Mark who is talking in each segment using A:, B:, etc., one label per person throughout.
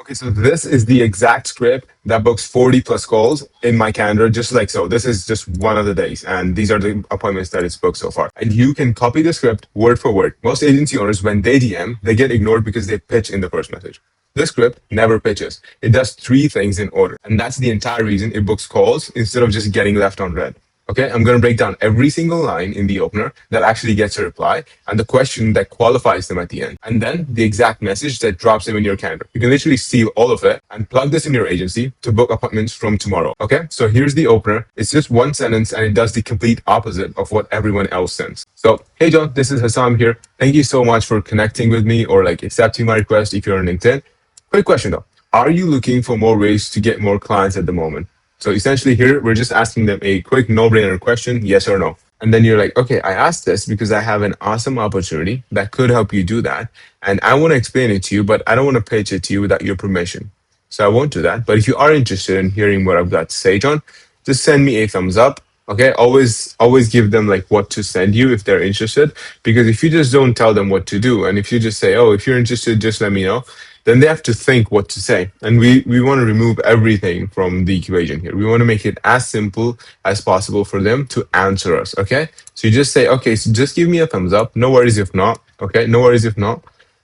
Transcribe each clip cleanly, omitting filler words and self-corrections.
A: Okay, so this is the exact script that books 40 plus calls in my calendar, just like so. This is just one of the days, and these are the appointments that it's booked so far. And you can copy the script word for word. Most agency owners, when they DM, they get ignored because they pitch in the first message. This script never pitches. It does three things in order, and that's the entire reason it books calls instead of just getting left on red. Okay, I'm going to break down every single line in the opener that actually gets a reply and the question that qualifies them at the end. And then the exact message that drops them in your calendar. You can literally steal all of it and plug this in your agency to book appointments from tomorrow. Okay, so here's the opener. It's just one sentence and it does the complete opposite of what everyone else sends. So, hey John, this is Hassam here. Thank you so much for connecting with me or like accepting my request if you're on LinkedIn. Quick question though. Are you looking for more ways to get more clients at the moment? So essentially here, we're just asking them a quick no-brainer question, yes or no. And then you're like, okay, I asked this because I have an awesome opportunity that could help you do that. And I want to explain it to you, but I don't want to pitch it to you without your permission. So I won't do that. But if you are interested in hearing what I've got to say, John, just send me a thumbs up. Okay. Always give them like what to send you if they're interested. Because if you just don't tell them what to do, and if you just say, oh, if you're interested, just let me know, then they have to think what to say. And we want to remove everything from the equation here. We want to make it as simple as possible for them to answer us. Okay. So you just say, okay, so just give me a thumbs up. No worries if not. Okay. No worries if not.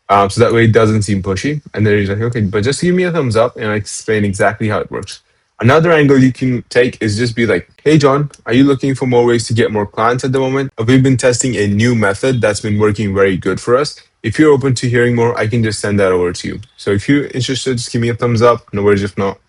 A: So that way it doesn't seem pushy. And then you're like, okay, but just give me a thumbs up and I explain exactly how it works. Another angle you can take is just be like, hey, John, are you looking for more ways to get more clients at the moment? We've been testing a new method that's been working very good for us. If you're open to hearing more, I can just send that over to you. So if you're interested, just give me a thumbs up. No worries if not.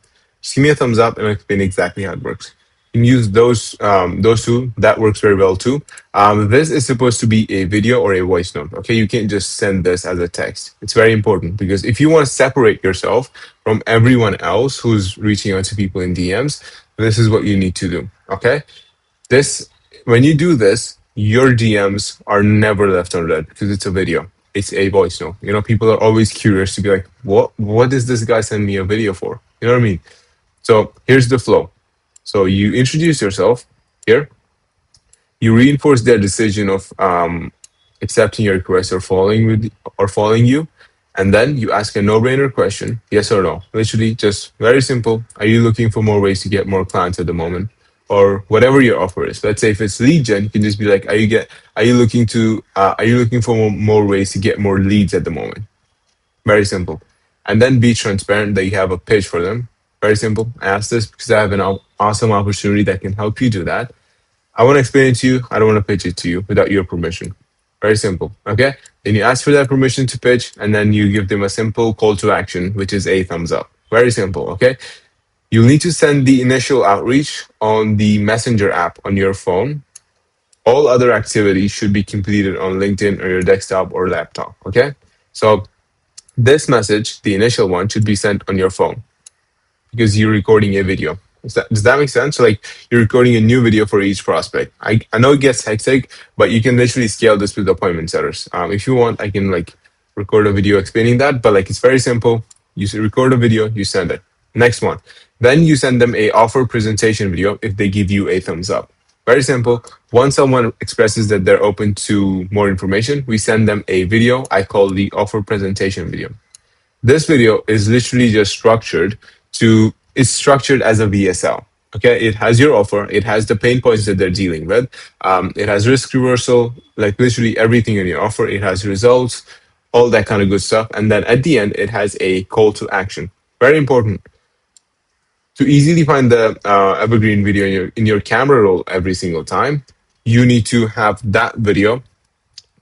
A: Just give me a thumbs up and I'll explain exactly how it works. You can use those two. That works very well too. This is supposed to be a video or a voice note. Okay, you can't just send this as a text. It's very important because if you want to separate yourself from everyone else who's reaching out to people in DMs, this is what you need to do. Okay, this when you do this, your DMs are never left on red because it's a video. It's a voice note. You know, people are always curious to be like, what does this guy send me a video for? You know what I mean? So here's the flow. So you introduce yourself here. You reinforce their decision of accepting your request or following you, and then you ask a no-brainer question, yes or no. Literally, just very simple. Are you looking for more ways to get more clients at the moment, or whatever your offer is? Let's say if it's lead gen, you can just be like, are you looking for more ways to get more leads at the moment? Very simple. And then be transparent that you have a pitch for them. Very simple. I ask this because I have an awesome opportunity that can help you do that. I want to explain it to you. I don't want to pitch it to you without your permission. Very simple. Okay. Then you ask for that permission to pitch, and then you give them a simple call to action, which is a thumbs up. Very simple. Okay. You'll need to send the initial outreach on the Messenger app on your phone. All other activities should be completed on LinkedIn or your desktop or laptop. Okay. So this message, the initial one, should be sent on your phone because you're recording a video. Does that make sense? So like you're recording a new video for each prospect. I know it gets hectic, but you can literally scale this with appointment setters. If you want, I can like record a video explaining that, but like it's very simple. You record a video, you send it. Next one. Then you send them a offer presentation video if they give you a thumbs up. Very simple. Once someone expresses that they're open to more information, we send them a video I call the offer presentation video. This video is literally just it's structured as a VSL. Okay, it has your offer, it has the pain points that they're dealing with, it has risk reversal, like literally everything in your offer. It has results, all that kind of good stuff, and then at the end, it has a call to action. Very important to easily find the evergreen video in your camera roll every single time. You need to have that video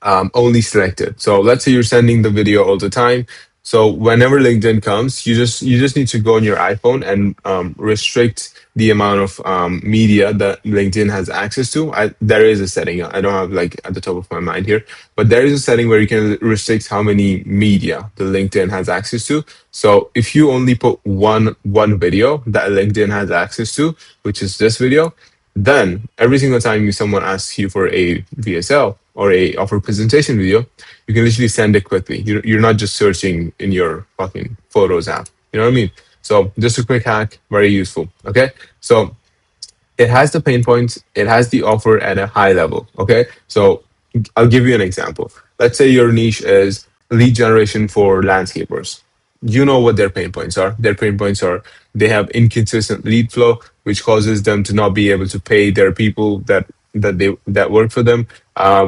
A: only selected. So let's say you're sending the video all the time. So whenever LinkedIn comes, you just need to go on your iPhone and restrict the amount of media that LinkedIn has access to. There is a setting. I don't have like at the top of my mind here, but there is a setting where you can restrict how many media the LinkedIn has access to. So if you only put one video that LinkedIn has access to, which is this video, then every single time someone asks you for a VSL or a offer presentation video, you can literally send it quickly. You're not just searching in your fucking Photos app. You know what I mean? So just a quick hack, very useful. Okay. So it has the pain points. It has the offer at a high level. Okay. So I'll give you an example. Let's say your niche is lead generation for landscapers. you know what their pain points are. Their pain points are they have inconsistent lead flow, which causes them to not be able to pay their people that work for them,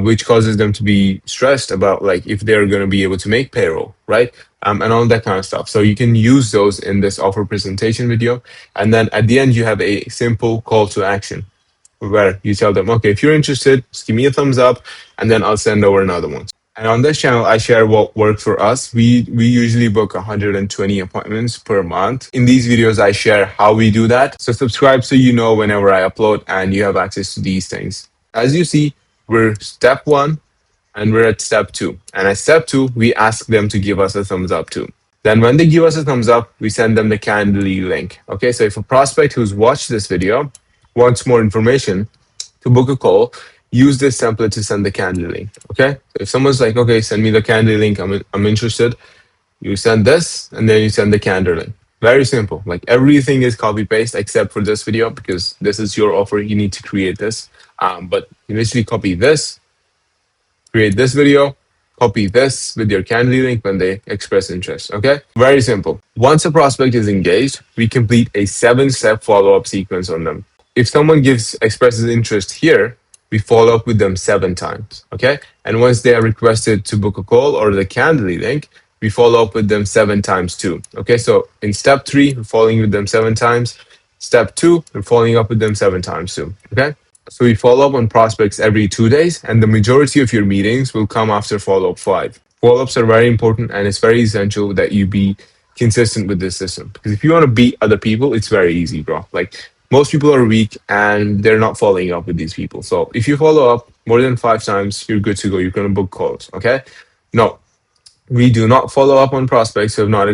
A: which causes them to be stressed about like if they're going to be able to make payroll, right? And all that kind of stuff. So you can use those in this offer presentation video, and then at the end you have a simple call to action where you tell them, okay, if you're interested, just give me a thumbs up, and then I'll send over another one. And on this channel, I share what works for us. We usually book 120 appointments per month. In these videos, I share how we do that. So subscribe so you know whenever I upload and you have access to these things. As you see, we're step one and we're at step two. And at step two, we ask them to give us a thumbs up too. Then when they give us a thumbs up, we send them the Calendly link. Okay, so if a prospect who's watched this video wants more information to book a call, use this template to send the Calendly link. Okay, so if someone's like, okay, send me the Calendly link, I'm interested, you send this and then you send the calendar link. Very simple. Like everything is copy paste except for this video because this is your offer. You need to create this. But you literally copy this, create this video, copy this with your Calendly link when they express interest. Okay, very simple. Once a prospect is engaged, we complete a 7-step follow-up sequence on them. If someone expresses interest here, we follow up with them 7 times. Okay, and once they are requested to book a call or the Calendly link, we follow up with them 7 times too. Okay, so in step 3, we're following with them 7 times. Step 2, we're following up with them 7 times too. Okay. So we follow up on prospects every 2 days, and the majority of your meetings will come after follow up 5. Follow ups are very important, and it's very essential that you be consistent with this system. Because if you want to beat other people, it's very easy, bro. Like most people are weak and they're not following up with these people. So if you follow up more than 5 times, you're good to go. You're going to book calls. Okay. No, we do not follow up on prospects who have not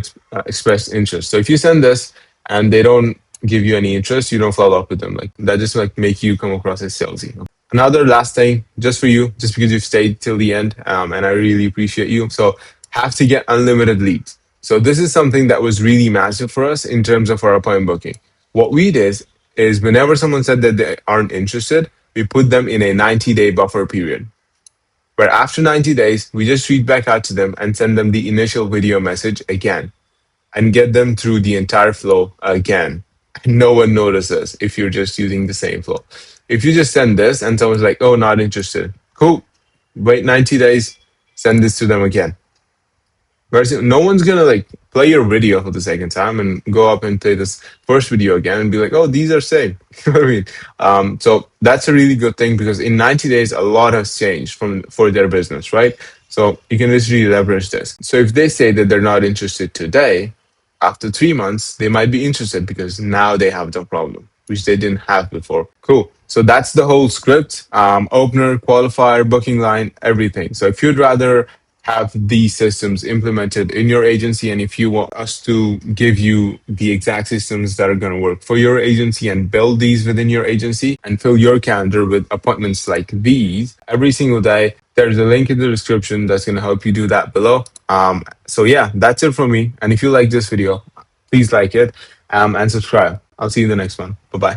A: expressed interest. So if you send this and they don't give you any interest, you don't follow up with them. Like that just like make you come across as salesy. Another last thing, just for you, just because you've stayed till the end, and I really appreciate you. So have to get unlimited leads. So this is something that was really massive for us in terms of our appointment booking. What we did is whenever someone said that they aren't interested, we put them in a 90-day buffer period where after 90 days, we just reach back out to them and send them the initial video message again and get them through the entire flow again. No one notices if you're just using the same flow. If you just send this and someone's like, oh, not interested, cool. Wait 90 days, send this to them again. Whereas no one's gonna like play your video for the second time and go up and play this first video again and be like, oh, these are same. You know what I mean? So that's a really good thing because in 90 days, a lot has changed for their business, right? So you can literally leverage this. So if they say that they're not interested today, after 3 months, they might be interested because now they have the problem, which they didn't have before. Cool. So that's the whole script, opener, qualifier, booking line, everything. So if you'd rather have these systems implemented in your agency, and if you want us to give you the exact systems that are going to work for your agency and build these within your agency and fill your calendar with appointments like these every single day, there's a link in the description that's going to help you do that below. So yeah, that's it from me. And if you like this video, please like it, and subscribe. I'll see you in the next one. Bye bye.